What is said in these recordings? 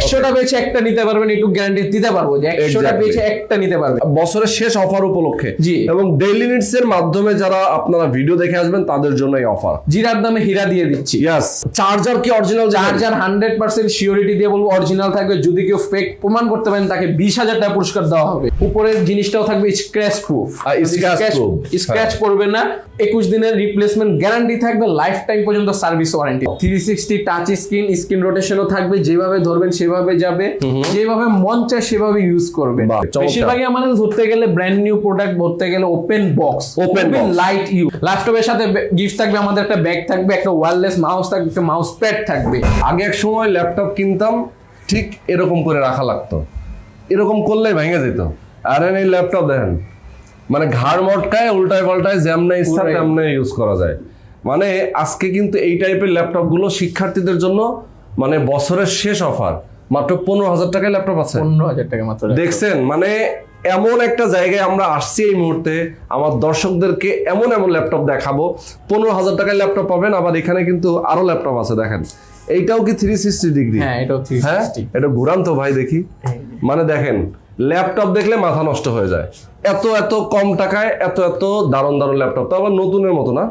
100টা বেচে একটা নিতে পারবেন, একটু গ্যারান্টি দিতে পারবো যে 100টা বেচে একটা নিতে পারবেন বছরের শেষ অফার উপলক্ষে। জি। এবং ডেইলি নিডস এর মাধ্যমে যারা আপনারা ভিডিও দেখে আসবেন তাদের জন্য এই অফার। জিরার দামে হীরা দিয়ে দিচ্ছি। ইয়েস। চার্জার কি অরিজিনাল? চার্জার 100% সিওরিটি দিয়ে বলবো অরিজিনাল থাকবে। যদি কেউ ফেক প্রমাণ করতে পারেন তাকে 20,000 টাকা পুরস্কার দেওয়া হবে। উপরের জিনিসটাও থাকবে স্ক্র্যাচ প্রুফ, স্ক্র্যাচ পড়বে না। 21 দিনের রিপ্লেসমেন্ট গ্যারান্টি থাকবে, লাইফ টাইম পর্যন্ত সার্ভিস ওয়ারেন্টি। 360 টাচ স্ক্রিন রোটেশনও থাকবে, যেভাবে ধরবেন সেভাবে যাবে, যেভাবে মন চায় সেভাবে ইউজ করবেন। বেশিরভাগই আমাদের ধরতে গেলে ব্র্যান্ড নিউ প্রোডাক্ট, ধরতে গেলে open box, open light you. ল্যাপটপের সাথে গিফট থাকবে, আমাদের একটা ব্যাগ থাকবে, একটা ওয়্যারলেস মাউস থাকবে, একটা মাউস প্যাড থাকবে। আগে এক সময় ল্যাপটপ কিনতাম ঠিক এরকম করে রাখা লাগতো, এরকম করলেই ভেঙে যেত। আর এই ল্যাপটপ দেখেন মানে ঘাড় মটকায় উল্টায় পাল্টায় যেমন ইচ্ছা তেমন ইউজ করা যায়। মানে আজকে কিন্তু এই টাইপের ল্যাপটপ গুলো শিক্ষার্থীদের জন্য মানে বছরের শেষ অফার, মাত্র 15,000 টাকায় ল্যাপটপ আছে। 15,000 টাকা মাত্র। দেখছেন মানে এমন একটা জায়গায় আমরা আসছি এই মুহূর্তে, আমার দর্শকদেরকে এমন এমন ল্যাপটপ দেখাবো। 15,000 টাকায় ল্যাপটপ পাবেন। আবার এখানে কিন্তু আরো ল্যাপটপ আছে, দেখেন এইটাও কি 360 ডিগ্রি? হ্যাঁ, এটাও 360। এটা ঘুরান তো ভাই দেখি। মানে দেখেন ল্যাপটপ দেখলে মাথা নষ্ট হয়ে যায়, এত এত কম টাকায় এত এত দারুণ দারুণ ল্যাপটপ, তো আবার নতুনের মতো না।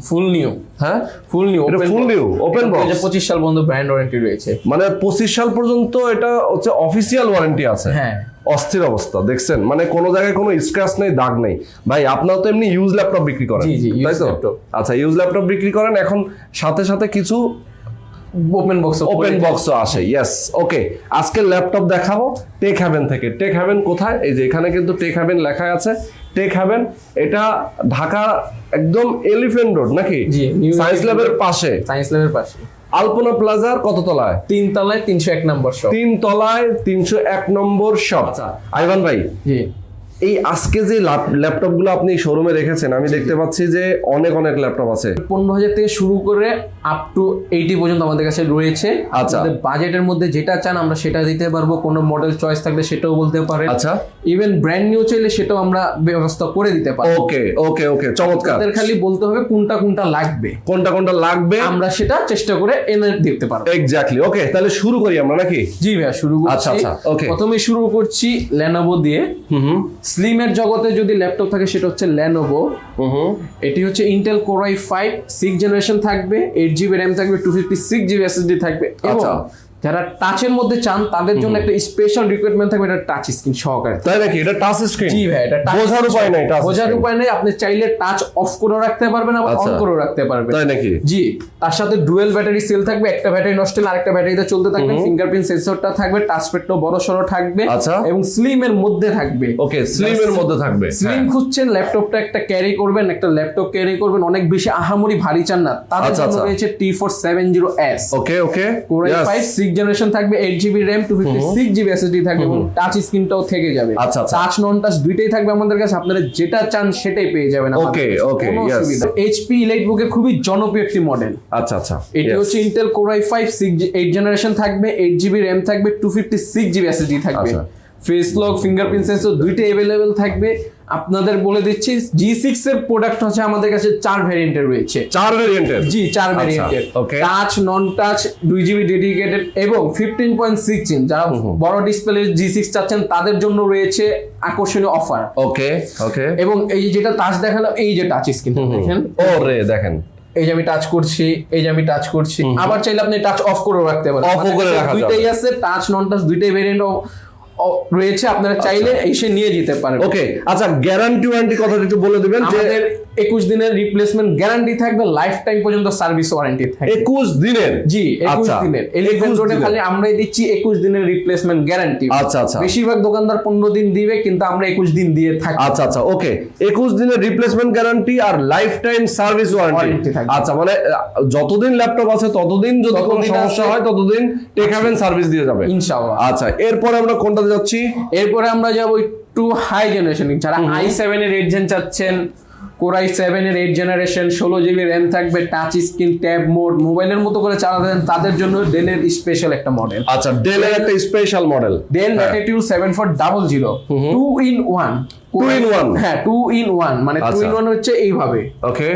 ফুল নিউ। হ্যাঁ, ফুল নিউ, ফুল নিউ ওপেন বক্স। 25 সাল পর্যন্ত ব্র্যান্ড ওয়ারেন্টি রয়েছে। মানে 25 সাল পর্যন্ত এটা হচ্ছে অফিসিয়াল ওয়ারেন্টি আছে। হ্যাঁ, অস্থির অবস্থা। দেখছেন মানে কোনো জায়গায় কোনো স্ক্র্যাচ নেই, দাগ নেই। ভাই আপনারা তো এমনি ইউজ ল্যাপটপ বিক্রি করেন, তাই তো? আচ্ছা, ইউজ ল্যাপটপ বিক্রি করেন, এখন সাথে সাথে কিছু ওপেন বক্সও আসে। ইয়েস, ওকে। আজকে ল্যাপটপ দেখাবো টেক হ্যাভেন থেকে। টেক হ্যাভেন কোথায়? এই যে এখানে কিন্তু টেক হ্যাভেন লেখা আছে। টেক হ্যাভেন এটা ঢাকা একদম এলিফ্যান্ট রোড নাকি? সায়েন্স ল্যাবের পাশে। আলপনা প্লাজার কত তলায়? 3 তলায় 301 নম্বর শপ। 3 তলায় 301 নম্বর শপ। আইভান ভাই, জি, এই আজকে যে ল্যাপটপ গুলো আপনি শোরুমে রেখেছেন, আমি দেখতে পাচ্ছি যে অনেক অনেক ল্যাপটপ আছে। 15,000 থেকে শুরু করে আপ টু 80 পর্যন্ত আমাদের কাছে রয়েছে। আচ্ছা, আমাদের বাজেটের মধ্যে যেটা চান আমরা সেটা দিতে পারবো। কোনো মডেল চয়েস থাকলে সেটাও বলতে পারেন। আচ্ছা, ইভেন ব্র্যান্ড নিউ চাইলে সেটাও আমরা ব্যবস্থা করে দিতে পারবো। ওকে ওকে ওকে, চমৎকার। আপনাদের খালি বলতে হবে কোনটা কোনটা লাগবে, আমরা সেটা চেষ্টা করে এনে দিতে পারবো। এক্স্যাক্টলি। ওকে, তাহলে শুরু করি আমরা নাকি? জি ভাইয়া, শুরু করছি। আচ্ছা আচ্ছা, ওকে। প্রথমে শুরু করছি লেনোভো দিয়ে। স্লিমের জগতে যদি ল্যাপটপ থাকে সেটা হচ্ছে লেনোভো। এটি হচ্ছে Intel core i5 6th generation থাকবে, 8GB RAM থাকবে, 256GB SSD থাকবে। এবং যারা টাচের মধ্যে চান তাদের জন্য একটা স্পেশাল রিকোয়ারমেন্ট থাকবে, এটা টাচ স্ক্রিন সহকারে। তাই নাকি? এটা টাচ স্ক্রিন? জি ভাই, এটা বোঝার উপায় নাই। বোঝার উপায় নেই, আপনি চাইলে টাচ অফ করে রাখতে পারবেন, আবার অন করে রাখতে পারবেন। তাই নাকি? জি। তার সাথে ডুয়েল ব্যাটারি সেল থাকবে, একটা ব্যাটারি নষ্ট হলে আরেকটা ব্যাটারিতে চলতে থাকবে। ফিঙ্গারপ্রিন্ট সেন্সরটা থাকবে, টাচ প্যাডটাও বড় সরো থাকবে। আচ্ছা। এবং স্লিমের মধ্যে থাকবে। ওকে, স্লিমের মধ্যে থাকবে। স্লিম খুঁজছেন, ল্যাপটপটা একটা ক্যারি করবেন, একটা ল্যাপটপ ক্যারি করবেন, অনেক বেশি আহামরি ভারী চান না, তাদের জন্য রয়েছে T470S। ওকে ওকে, কোর i5 6th জেনারেশন থাকবে, 8GB RAM, 256GB SSD থাকবে এবং টাচ স্ক্রিনটাও থেকে যাবে। আচ্ছা আচ্ছা, টাচ নন টাচ দুইটাই থাকবে আমাদের কাছে, আপনারা যেটা চান সেটাই পেয়ে যাবেন। ওকে ওকে, ইয়েস। HP EliteBook-এর খুবই জনপ্রিয় একটি মডেল। আচ্ছা আচ্ছা, এটি হচ্ছে Intel core i5 8th generation থাকবে, 8GB RAM থাকবে, 256GB SSD থাকবে। ফেস লক, ফিঙ্গারপ্রিন্ট সেন্সর দুইটাই अवेलेबल থাকবে। আপনাদের বলে দিচ্ছি G6 এর প্রোডাক্ট হচ্ছে আমাদের কাছে 4 ভেরিয়েন্টের রয়েছে। 4 ভেরিয়েন্টের? জি, 4 ভেরিয়েন্টের। টাচ, নন টাচ, 2GB ডেডিকেটেড এবং 15.6 ইঞ্চ। যারা বড় ডিসপ্লে G6 চাচ্ছেন তাদের জন্য রয়েছে আকর্ষণীয় অফার। ওকে ওকে। এবং এই যেটা টাচ দেখালাম, এই যে টাচ স্ক্রিন দেখেন, ওরে দেখেন, এই যে আমি টাচ করছি, এই যে আমি টাচ করছি। আবার চাইলে আপনি টাচ অফ করে রাখতে পারেন, অফ করে রাখা যাবে। দুইটাই আছে, টাচ নন টাচ দুইটাই ভেরিয়েন্ট রয়েছে, আপনারা চাইলে এসে নিয়ে যেতে পারেন। ওকে, আচ্ছা, গ্যারান্টি ওয়ারেন্টি কথা একটু বলে দিবেন। আমাদের 21 দিনের রিপ্লেসমেন্ট গ্যারান্টি থাকবে, লাইফ টাইম পর্যন্ত সার্ভিস ওয়ারেন্টি থাকবে। 21 দিনের? জি, 21 দিনের। এলিফ্যান্ট রোডে খালি আমরাই দিচ্ছি 21 দিনের রিপ্লেসমেন্ট গ্যারান্টি। আচ্ছা আচ্ছা, বেশিরভাগ দোকানদার 15 দিন দিবে, কিন্তু আমরা 21 দিন দিয়ে থাকি। আচ্ছা আচ্ছা, ওকে। 21 দিনের রিপ্লেসমেন্ট গ্যারান্টি আর লাইফ টাইম সার্ভিস ওয়ারেন্টি। আচ্ছা, মানে যতদিন ল্যাপটপ আছে ততদিন যদি কোনো সমস্যা হয় ততদিন টেক হ্যাভেন সার্ভিস দিয়ে যাবে ইনশাআল্লাহ। আচ্ছা, এরপরে আমরা কোনটাতে যাচ্ছি? এরপরে আমরা যাব একটু হাই জেনারেশন। যারা i7 এর 8 জেন চাচ্ছেন, কোর i7 এর 8 জেনারেশন, 16GB RAM থাকবে, টাচ স্ক্রিন, ট্যাব মোড, মোবাইলের মতো করে চালাতেন, তাদের জন্য ডেলের স্পেশাল একটা মডেল। আচ্ছা, ডেলের একটা special model, del Latitude 7400 2 in 1। 2 in 1? হ্যাঁ, 2 in 1 মানে 2 in 1 হচ্ছে এইভাবে। ওকে,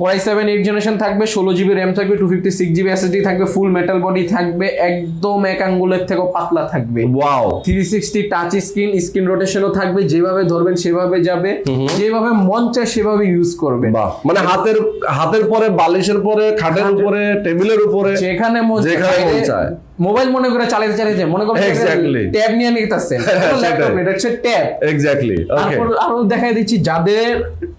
Core i7 8 জেনারেশন থাকবে, 16GB RAM থাকবে, 256GB SSD থাকবে, ফুল মেটাল বডি থাকবে, একদম এক আঙ্গুলের থেকেও পাতলা থাকবে। ওয়াও, 360 টাচ স্ক্রিন রোটেশনও থাকবে, যেভাবে ধরবেন সেভাবে যাবে, যেভাবে মন চায় সেভাবে ইউজ করবে। বাহ, মানে হাতের পরে, বালিশের পরে, খাটের উপরে, টেবিলের উপরে, যেখানে মন চায় মোবাইল মনে করে চালাতে চালাতে মনে করেন ট্যাব নিয়ে নিতেছেন, ল্যাপটপ এটা হচ্ছে ট্যাব। এক্স্যাক্টলি। ওকে, আরো দেখাই দিচ্ছি যাদের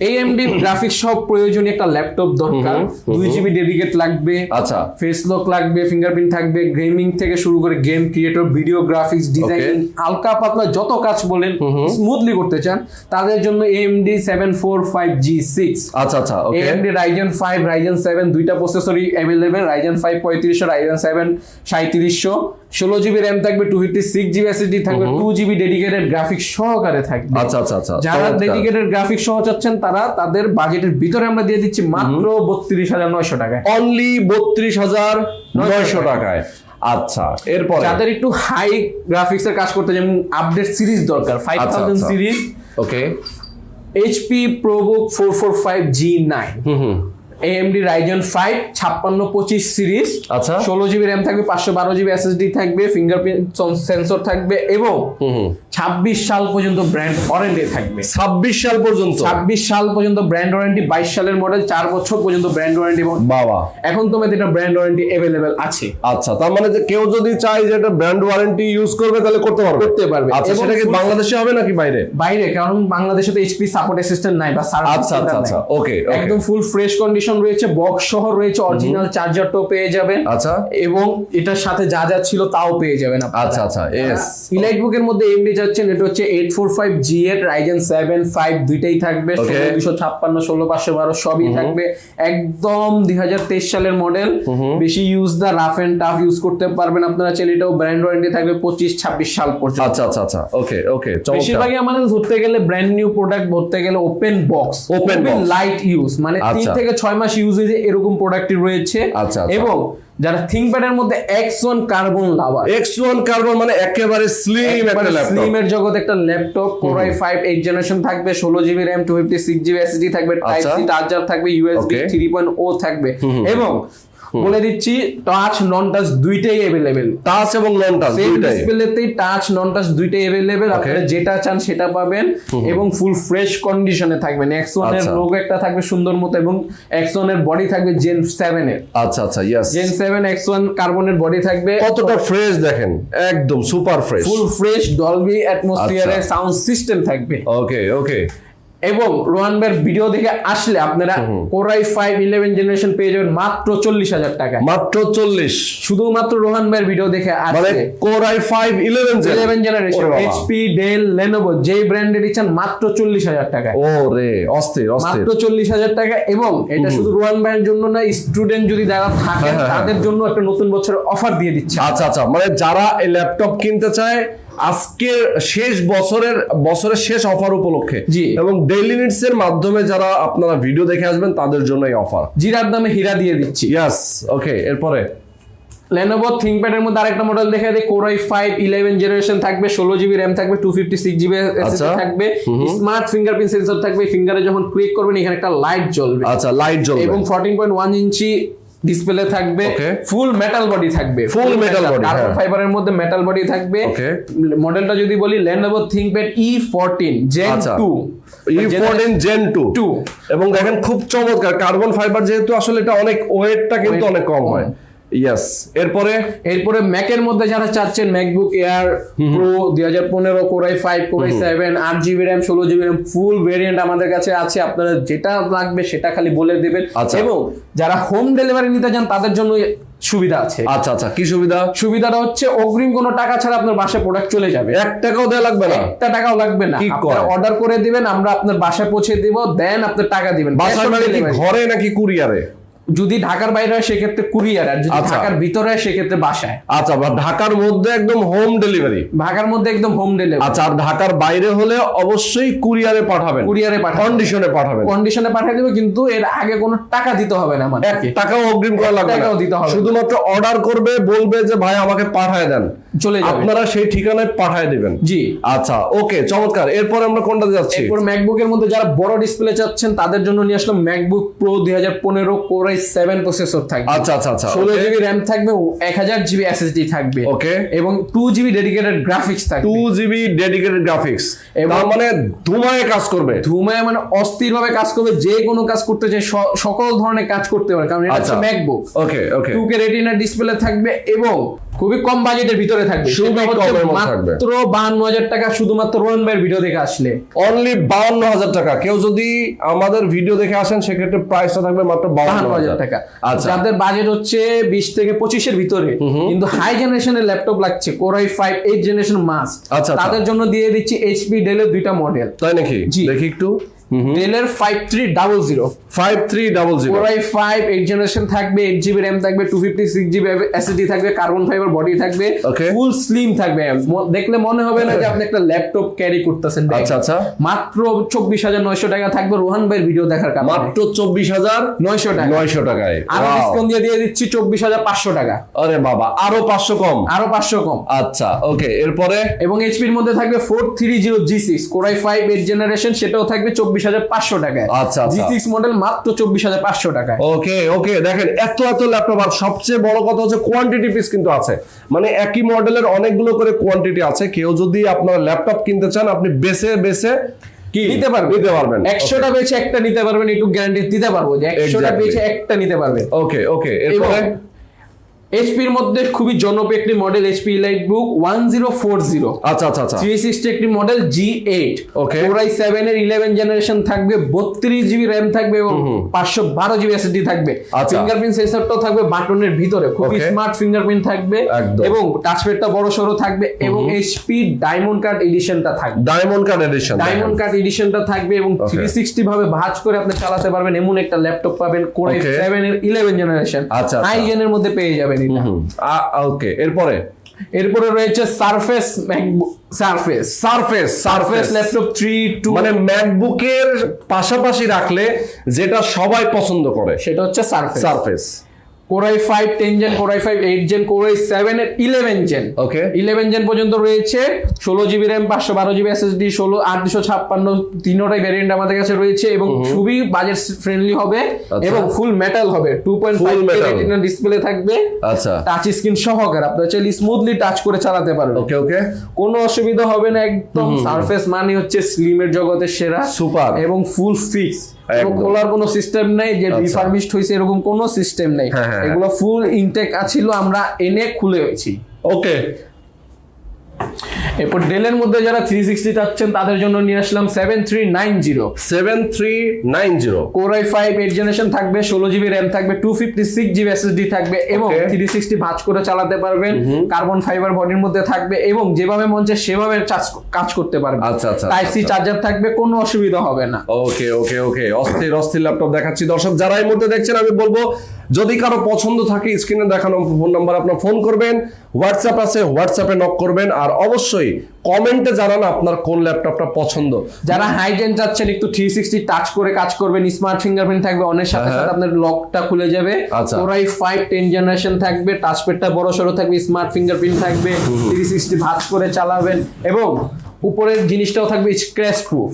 AMD গ্রাফিক্স সব প্রয়োজনীয় একটা ল্যাপটপ দরকার, 2GB ডেডিকেট লাগবে, আচ্ছা, ফেস লক লাগবে, ফিঙ্গারপ্রিন্ট থাকবে, গেমিং থেকে শুরু করে game creator, video graphics, designing, হালকা পাতলা যত কাজ বলেন স্মুথলি করতে চান তাদের জন্য AMD 745G6। আচ্ছা আচ্ছা, ওকে, AMD Ryzen 5 Ryzen 7 দুইটা প্রসেসরই available, Ryzen 5 3500, Ryzen 7 3700, 16GB RAM থাকবে, 256GB SSD থাকবে, 2GB ডেডিকেটেড গ্রাফিক্স সহকারে থাকবে। আচ্ছা আচ্ছা আচ্ছা, যারা ডেডিকেটেড গ্রাফিক্স সহ চাচ্ছেন তাদের বাজেটের ভিতরে আমরা দিয়ে দিচ্ছি মাত্র 32,900 টাকায়, অনলি 32,900 টাকায়। আচ্ছা, এরপর যাদের একটু হাই গ্রাফিক্স এর কাজ করতে যেমন আপডেট সিরিজ দরকার, 5000 সিরিজ, ওকে, HP ProBook 445G9, AMD Ryzen 5 5625 series, আচ্ছা, 16GB RAM থাকবে, 512GB SSD থাকবে, ফিঙ্গারপ্রিন্ট সেন্সর থাকবে এবং 26 সাল পর্যন্ত ব্র্যান্ড ওয়ারেন্টি থাকবে। 26 সাল পর্যন্ত? 26 সাল পর্যন্ত ব্র্যান্ড ওয়ারেন্টি, 22 সালের মডেল 4 বছর পর্যন্ত ব্র্যান্ড ওয়ারেন্টি এবং বাবা এখন তোমাদের এটা ব্র্যান্ড ওয়ারেন্টি अवेलेबल আছে। আচ্ছা, তার মানে যে কেউ যদি চায় যে এটা ব্র্যান্ড ওয়ারেন্টি ইউজ করবে তাহলে করতে পারবে। আচ্ছা, সেটা কি বাংলাদেশে হবে নাকি বাইরে? বাইরে, কারণ বাংলাদেশে তো HP সাপোর্ট অ্যাসিস্ট্যান্ট নাই বা সার্ভিস। আচ্ছা আচ্ছা আচ্ছা, ওকে, একদম ফুল ফ্রেশ কন্ডিশন রয়েছে, বক্স সহ রয়েছে, অরিজিনাল চার্জারটাও পেয়ে যাবেন। আচ্ছা, এবং এটার সাথে যা যা ছিল তাও পেয়ে যাবেন আপনারা। আচ্ছা আচ্ছা, এস ইলাইট বুকের মধ্যে AMD যাচ্ছেন, এটা হচ্ছে 845G8 Ryzen 7 5 দুইটাই থাকবে, 16256 16512 সবই থাকবে, একদম 2023 সালের মডেল, বেশি use the rough and tough use করতে পারবেন আপনারা চাইলে, এটাও ব্র্যান্ড ওয়ারেন্টি থাকবে 25-26 সাল পর্যন্ত। আচ্ছা আচ্ছা আচ্ছা, ওকে ওকে, বেশিরভাগই আমাদের ধরতে গেলে ব্র্যান্ড নিউ প্রোডাক্ট ধরতে গেলে open box, open light use, মানে 3 থেকে 6 মাস ইউজ হয়েছে এরকম প্রোডাক্টই রয়েছে। এবং যারা থিংকপ্যাডের মধ্যে X1 কার্বন লাভার, X1 কার্বন মানে একেবারে স্লিম একটা ল্যাপটপ, স্লিমের জগৎ একটা ল্যাপটপ, Core i5 8 জেনারেশন থাকবে, 16GB RAM 256GB SSD থাকবে, টাইপ সি চার্জার থাকবে, USB 3.0 থাকবে এবং বলে দিচ্ছি টাচ নন টাচ দুইটাই अवेलेबल, টাচ এবং নন টাচ দুইটাই, ডিসপ্লেতেই টাচ নন টাচ দুইটাই अवेलेबल, আপনারা যেটা চান সেটা পাবেন এবং ফুল ফ্রেশ কন্ডিশনে থাকবে। X1 এর লোগো একটা থাকবে সুন্দর মতো এবং X1 এর বডি থাকবে Gen 7 এর। আচ্ছা আচ্ছা, ইয়েস, Gen 7 X1 কার্বনের বডি থাকবে, কতটা ফ্রেশ দেখেন, একদম super fresh, full fresh Dolby অ্যাটমসফিয়ারের সাউন্ড সিস্টেম থাকবে। ওকে ওকে, এবং রোহান ভাইয়ের ভিডিও দেখে আসলে আপনারা Core i5 11 জেনারেশন পেয়ে যাবেন মাত্র 40,000 টাকায়, মাত্র 40, শুধুমাত্র রোহান ভাইয়ের ভিডিও দেখে আসলে। মানে Core i5 11 generation HP Dell Lenovo যেই ব্র্যান্ডের ইচ্ছেন মাত্র 40,000 টাকায়। ও রে, অস্থির অস্থির, মাত্র 40,000 টাকা। এবং এটা শুধু রোহান ভাইয়ের জন্য না, স্টুডেন্ট যদি যারা থাকে তাদের জন্য একটা নতুন বছরের অফার দিয়ে দিচ্ছে। আচ্ছা আচ্ছা, মানে যারা এই ল্যাপটপ কিনতে চায় আজকে শেষ বছরের শেষ অফার উপলক্ষে, জি, এবং ডেইলি নিডস এর মাধ্যমে যারা আপনারা ভিডিও দেখে আসবেন তাদের জন্য এই অফার, জিরার দামে হীরা দিয়ে দিচ্ছি। ইয়েস, ওকে, এরপরে Lenovo ThinkPad এর মধ্যে আরেকটা মডেল দেখা যায়, Core i5 11 জেনারেশন থাকবে, 16GB RAM থাকবে, 256GB SSD থাকবে, স্মার্ট ফিঙ্গারপ্রিন্ট সেন্সর থাকবে, ফিঙ্গারে যখন ক্লিক করবেন এখানে একটা লাইট জ্বলবে, আচ্ছা, লাইট জ্বলবে এবং 14.1 ইঞ্চি ডিসপ্লে থাকবে, ফুল মেটাল বডি থাকবে, ফুল মেটাল বডি, কার্বন ফাইবারের মধ্যে মেটাল বডি থাকবে। মডেলটা যদি বলি Lenovo ThinkPad E14 Gen 2, E14 Gen 2, এবং দেখেন খুব চমৎকার কার্বন ফাইবার, যেহেতু আসলে এটা অনেক ওয়েটটা কিন্তু অনেক কম হয়। ইয়েস, এরপরে ম্যাকের মধ্যে যারা চাচ্ছেন MacBook Air Pro 2015 Core i5 Core i7 8GB RAM 16GB RAM ফুল ভেরিয়েন্ট আমাদের কাছে আছে, আপনারা যেটা লাগবে সেটা খালি বলে দিবেন। এবং যারা হোম ডেলিভারি নিতে চান তাদের জন্য সুবিধা আছে। আচ্ছা আচ্ছা, কি সুবিধা? সুবিধাটা হচ্ছে অগ্রিম কোনো টাকা ছাড়া আপনার বাসায় প্রোডাক্ট চলে যাবে, 1 টাকাও দেওয়া লাগবে না, 1 টাকাও লাগবে না, আপনারা অর্ডার করে দিবেন, আমরা আপনার বাসায় পৌঁছে দিব, দেন আপনার টাকা দিবেন। বাসায় মানে কি ঘরে নাকি কুরিয়ারে? যদি ঢাকার বাইরে হয় সেক্ষেত্রে কুরিয়ার, আর যদি ঢাকার ভিতরে হয় সেক্ষেত্রে বাসায়। আচ্ছা, ঢাকার মধ্যে একদম হোম ডেলিভারি, ঢাকার মধ্যে একদম হোম ডেলিভারি। আচ্ছা, আর ঢাকার বাইরে হলে অবশ্যই কুরিয়ারে পাঠাবেন, কন্ডিশনে পাঠিয়ে দেবে, কিন্তু এর আগে কোনো টাকা দিতে হবে না, মানে 1 টাকাও অগ্রিম করা লাগবে না, শুধুমাত্র অর্ডার করবে, বলবে যে ভাই আমাকে পাঠায় দেন, চলে যাবে, আপনারা সেই ঠিকানায় পাঠিয়ে দিবেন। জি আচ্ছা ওকে, চমৎকার। এরপরে আমরা কোনটাতে যাচ্ছি? এরপর ম্যাকবুকের মধ্যে যারা বড় ডিসপ্লে চাচ্ছেন তাদের জন্য নিয়ে আসলাম MacBook Pro 2015 core i7 processor থাকবে। আচ্ছা আচ্ছা আচ্ছা, 16 জিবি র্যাম থাকবে, 1000 জিবি এসএসডি থাকবে, ওকে, এবং 2 জিবি ডেডিকেটেড গ্রাফিক্স থাকবে। 2 জিবি ডেডিকেটেড গ্রাফিক্স, তার মানে ধুমায় কাজ করবে। ধুমায় মানে অস্থির ভাবে কাজ করবে, যে কোনো কাজ করতে চাই সকল ধরনের কাজ করতে পারে, কারণ এটা হচ্ছে ম্যাকবুক। ওকে ওকে, 2K রেটিনা ডিসপ্লে থাকবে এবং খুবই কম বাজেটের ভিতরে থাকবে, মাত্র 52,000 টাকা, শুধুমাত্র রোহন ভাইয়ের ভিডিও দেখে আসলে অনলি 52,000 টাকা। কেউ যদি আমাদের ভিডিও দেখে আসেন সেক্ষেত্রে প্রাইসটা থাকবে মাত্র 52,000 টাকা। আচ্ছা, যাদের বাজেট হচ্ছে 20 থেকে 25 এর ভিতরে কিন্তু হাই জেনারেশনের ল্যাপটপ লাগছে, কোর i5 8 জেনারেশন মাস্ট, তাদের জন্য দিয়ে দিচ্ছি এইচপি ডেলের দুইটা মডেল। তাই নাকি? দেখি একটু। ডেলের 5300 কোর i5 8 জেনারেশন থাকবে, 8 জিবি র্যাম থাকবে, 256 জিবি এসএসডি থাকবে, কার্বন ফাইবার বডি থাকবে, ফুল স্লিম থাকবে, দেখলে মনে হবে না যে আপনি একটা ল্যাপটপ ক্যারি করতেছেন। আচ্ছা আচ্ছা, মাত্র 24,900 টাকা থাকবে রোহান ভাইয়ের ভিডিও দেখার কারণে, মাত্র 24,900 টাকায়। আর ডিসকাউন্ট দিয়ে দিচ্ছি 24,500 টাকা। আরে বাবা, আরো 500 কম, আরো 500 কম। আচ্ছা ওকে, এরপরে এবং এইচপির মধ্যে থাকবে 430G6 কোর i5 8 জেনারেশন, সেটাও থাকবে 24,500 টাকায়। আচ্ছা আচ্ছা, G6 মডেল মাত্র 24,500 টাকায়। ওকে ওকে, দেখেন এত ল্যাপটপ, আর সবচেয়ে বড় কথা হচ্ছে কোয়ান্টিটি পিস কিন্তু আছে, মানে একই মডেলের অনেকগুলো করে কোয়ান্টিটি আছে। কেউ যদি আপনার ল্যাপটপ কিনতে চান আপনি বেছে নিতে পারবেন, 100টা বেচে একটা নিতে পারবেন, একটু গ্যারান্টি দিতে পারবো যে 100টা বেচে একটা নিতে পারবেন। ওকে ওকে, এরপরে এইচপির মধ্যে খুবই জনপ্রিয় একটি মডেল এইচপি EliteBook 1040। আচ্ছা আচ্ছা আচ্ছা, 360 একটি মডেল G8, ওকে, কোর i7 এর 11 জেনারেশন থাকবে, 32 জিবি র্যাম থাকবে এবং 512 জিবি এসএসডি থাকবে। ফিঙ্গারপ্রিন্ট সেন্সরটাও থাকবে বাটনের ভিতরে, খুবই স্মার্ট ফিঙ্গারপ্রিন্ট থাকবে এবং টাচপ্যাডটা বড় সরো থাকবে, এবং এইচপি ডায়মন্ড কাট এডিশনটা থাকবে, ডায়মন্ড কাট এডিশনটা থাকবে, এবং 360 ভাবে ভাঁজ করে আপনি চালাতে পারবেন এমন একটা ল্যাপটপ পাবেন কোর i7 এর 11 জেনারেশন, হাই জেনের মধ্যে পেয়ে যাবেন। ওকে, এরপরে রয়েছে সারফেস ল্যাপটপ 3 মানে ম্যাকবুকের পাশাপাশি রাখলে যেটা সবাই পছন্দ করে সেটা হচ্ছে surface. Core i5 10 gen, core i5 8 gen, core i7 এর 11 জেন, ওকে 11 জেন পর্যন্ত রয়েছে, 16 জিবি র্যাম, 512 জিবি এসএসডি, 856 তিনটাই ভ্যারিয়েন্ট আমাদের কাছে রয়েছে, এবং খুবই বাজেট ফ্রেন্ডলি হবে এবং ফুল মেটাল হবে, 2.5K রেটিনা ডিসপ্লে থাকবে, আচ্ছা টাচ স্ক্রিন সহকারে, আপনি চাইলে স্মুথলি টাচ করে চালাতে পারবেন। ওকে ওকে, কোনো অসুবিধা হবে না একদম। সারফেস মানে হচ্ছে স্লিমের জগতের সেরা, সুপার এবং ফুল ফিক্স, খোলার কোনো সিস্টেম নাই, যে রিফারবিশড হয়েছে এরকম কোনো সিস্টেম নাই, এগুলো ফুল ইনটেক আছিল, আমরা এনে খুলে হয়েছি। ওকে, এরপর ডেলের মধ্যে যারা 360 চাচ্ছেন তাদের জন্য নিয়ে আসলাম 7390 কোর i5 8 জেনারেশন থাকবে, 16 জিবি র্যাম থাকবে, 256 জিবি এসএসডি থাকবে, এবং 360 ভাঁজ করে চালাতে পারবেন, কার্বন ফাইবার বডির মধ্যে থাকবে, এবং যেভাবে মন চায় সেভাবে কাজ করতে পারবেন। আচ্ছা আচ্ছা, টাইপ সি চার্জার থাকবে, কোনো অসুবিধা হবে না। ওকে ওকে ওকে, অস্থির ল্যাপটপ দেখাচ্ছি দর্শক, যারা এই মুহূর্তে দেখছেন আমি বলবো যদি কারো পছন্দ থাকে স্ক্রিনে দেখানো ফোন নাম্বার আপনার ফোন করবেন, হোয়াটসঅ্যাপ আছে হোয়াটসঅ্যাপে নক করবেন, আর অবশ্যই কমেন্টে জানান আপনার কোন ল্যাপটপটা পছন্দ। যারা হাইজেন যাচ্ছেন একটু 360 টাচ করে কাজ করবেন, স্মার্ট ফিঙ্গারপ্রিন্ট থাকবে, অনেক সাথে সাথে আপনার লকটা খুলে যাবে। কোর i5 10 জেনারেশন থাকবে, টাচপ্যাডটা বড় সরো থাকবে, স্মার্ট ফিঙ্গারপ্রিন্ট থাকবে, 360 ভাঁজ করে চালাবেন, এবং উপরের জিনিসটাও থাকবে স্ক্র্যাচ প্রুফ,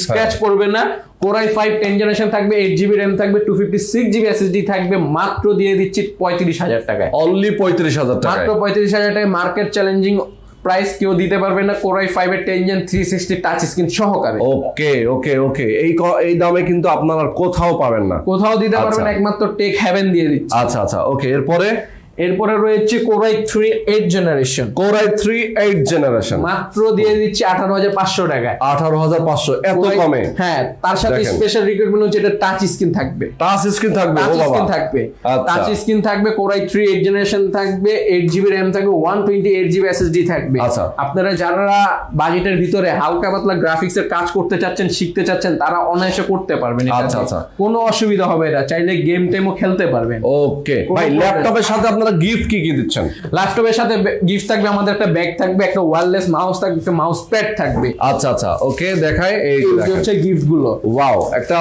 স্ক্র্যাচ পড়বে না। কোর i5 10 জেনারেশন থাকবে, 8 জিবি র্যাম থাকবে, 256 জিবি এসএসডি থাকবে, মাত্র দিয়ে দিচ্ছি 35,000 টাকায়, অনলি 35,000 টাকা, মাত্র 35,000 টাকায়। মার্কেট চ্যালেঞ্জিং প্রাইস কেউ দিতে পারবে না কোর i5 এর 10 জেন 360 টাচ স্ক্রিন সহকারে। ওকে ওকে ওকে, এই দামে কিন্তু আপনারা কোথাও পাবেন না, কোথাও দিতে পারবেন, একমাত্র টেক হেভেন দিয়ে দিচ্ছে। আচ্ছা আচ্ছা, ওকে, এরপরে রয়েছে কোর i3 8 জেনারেশন, মাত্র দিয়ে দিচ্ছি 18,500 টাকায়। 18,500, এত কমে? হ্যাঁ, তার সাথে স্পেশাল রিকোয়ারমেন্ট হচ্ছে এটা টাচ স্ক্রিন থাকবে, টাচ স্ক্রিন থাকবে, কোর i3 8 জেনারেশন থাকবে, 8 জিবি র্যাম থাকবে, 128 জিবি এসএসডি থাকবে। আচ্ছা, আপনারা যারা বাজেটের ভিতরে হালকা পাতলা গ্রাফিক্স এর কাজ করতে চাচ্ছেন, শিখতে চাচ্ছেন, তারা অনায়াসে করতে পারবেন। আচ্ছা আচ্ছা, কোনো অসুবিধা হবে না, চাইলে গেম টেমও খেলতে পারবেন। ওকে ভাই, ল্যাপটপের সাথে আপনারা গিফট কি দিচ্ছেন? ল্যাপটপের সাথে গিফট থাকবে আমাদের একটা ব্যাগ থাকবে, একটা ওয়্যারলেস মাউস থাকবে, একটা মাউস প্যাড থাকবে। আচ্ছা আচ্ছা, ওকে, দেখাই এই হচ্ছে গিফট গুলো। ওয়াও, একটা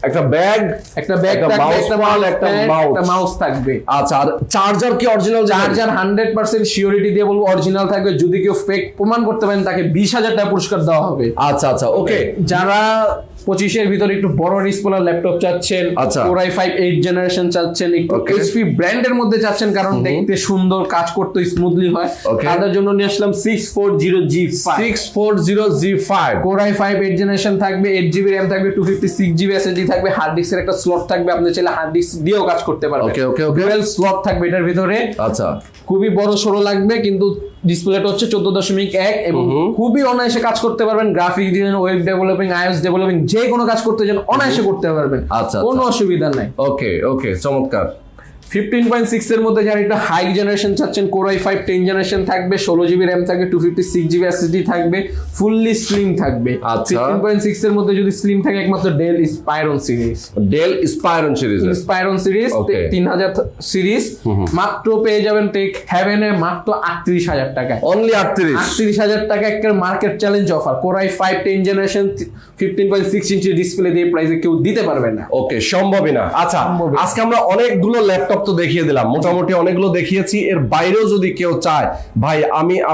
একটা ব্যাগ, একটা ব্যাগ একটা থাকবে, mouse pad, একটা একটা মাউস থাকবে। আচ্ছা, আর চার্জার কি অরিজিনাল? চার্জার 100% সিওরিটি দিয়ে বলবো অরিজিনাল থাকবে। যদি কেউ ফেক প্রমাণ করতে পারেন তাকে 20,000 টাকা পুরস্কার দেওয়া হবে। আচ্ছা আচ্ছা, ওকে। যারা 25 এর ভিতরে একটু বড় ডিসপ্লে ল্যাপটপ চাচ্ছেন, আচ্ছা। Core i5 8 জেনারেশন চাচ্ছেন, একটু Okay. এইচপি ব্র্যান্ডের মধ্যে চাচ্ছেন কারণ দেখতে সুন্দর, কাজ করতে স্মুথলি হয়, Okay. তাদের জন্য নিয়ে আসলাম 640G5 640G5 Core i5 8 generation থাকবে, 8GB RAM থাকবে, 256GB SSD থাকবে, হার্ড ডিস্কের একটা স্লট থাকবে, আপনি চাইলে হার্ড ডিস্ক দিয়েও কাজ করতে পারবেন। ওকে ওকে ওকে, ডুয়াল স্লট থাকবে এটার ভিতরে। আচ্ছা, খুবই বড় সড়ো লাগবে কিন্তু ডিসপ্লেটা হচ্ছে 14.1 এবং খুবই অনায়াসে কাজ করতে পারবেন। Graphic design, web developing, iOS developing, যে কোনো কাজ করতে চান অনায়াসে করতে পারবেন, আচ্ছা, কোনো অসুবিধা নাই। ওকে ওকে, চমৎকার। 15.6 এর মধ্যে যারা একটা হাই জেনারেশন চাচ্ছেন, Core i5 10 জেনারেশন থাকবে, 16GB RAM থাকবে, 256GB SSD থাকবে, ফুললি স্লিম থাকবে। আচ্ছা। 15.6 এর মধ্যে যদি স্লিম থাকে একমাত্র Dell Inspiron series, Dell Inspiron series, Inspiron series Okay. 3000 series মাত্র পেয়ে যাবেন টেক হেভেনে মাত্র 38,000 টাকায়। অনলি 38। 38,000 টাকা একটা market challenge offer. Core i5 10 generation 15.6 inch display দিয়ে প্রাইসে কেউ দিতে পারবে না। ওকে, সম্ভবই না। আচ্ছা, সম্ভবই না। আজকে আমরা অনেকগুলো ল্যাপটপ তো দেখিয়ে দিলাম, মোটামুটি অনেকগুলো দেখিয়েছি। এর বাইরেও যদি কেউ চায়, ভাই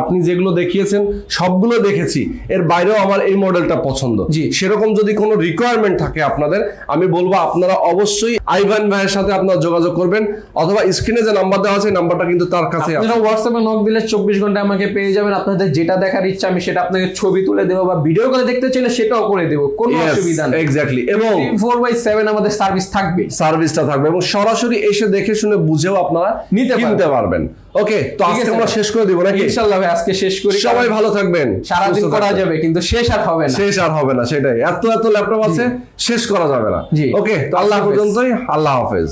আপনি যেগুলো দেখিয়েছেন সবগুলো দেখেছি, এর বাইরেও আমার এই মডেলটা পছন্দ, জি। সেরকম যদি কোনো রিকোয়ারমেন্ট থাকে আপনাদের, আমি বলবো আপনারা অবশ্যই আইভান ভাইয়ের সাথে আপনারা যোগাযোগ করবেন, অথবা স্ক্রিনে যে নাম্বার দেওয়া আছে নাম্বারটা কিন্তু তার কাছে আছে। আপনারা হোয়াটসঅ্যাপে নক দিলে 24 ঘন্টা আমাকে পেয়ে যাবেন। আপনাদের যেটা দেখার ইচ্ছা আমি সেটা আপনাকে ছবি তুলে দেবো, বা ভিডিও করে দেখতে চাইলে সেটাও করে দেবো, কোনো অসুবিধা নেই। এক্স্যাক্টলি, এবং 24/7 আমাদের সার্ভিস থাকবে, সার্ভিসটা থাকবে, এবং সরাসরি এসে দেখে শুনে বুঝেও আপনারা কিনতে পারবেন। ওকে, তো ঠিক আজকে আছে আমরা ভাই। শেষ করে দিব নাকি? ইনশাআল্লাহ ভাই, আজকে শেষ করি। সবাই ভালো থাকবেন, সারাদিন সুস্থ করা থাকবেন। যাবে কিন্তু শেষ আর হবে না। শেষ আর হবে না, সেটাই, এত ল্যাপটপ আছে, শেষ করা যাবে না। জি। ওকে, তো আল্লাহ পর্যন্তই, আল্লাহ হাফেজ।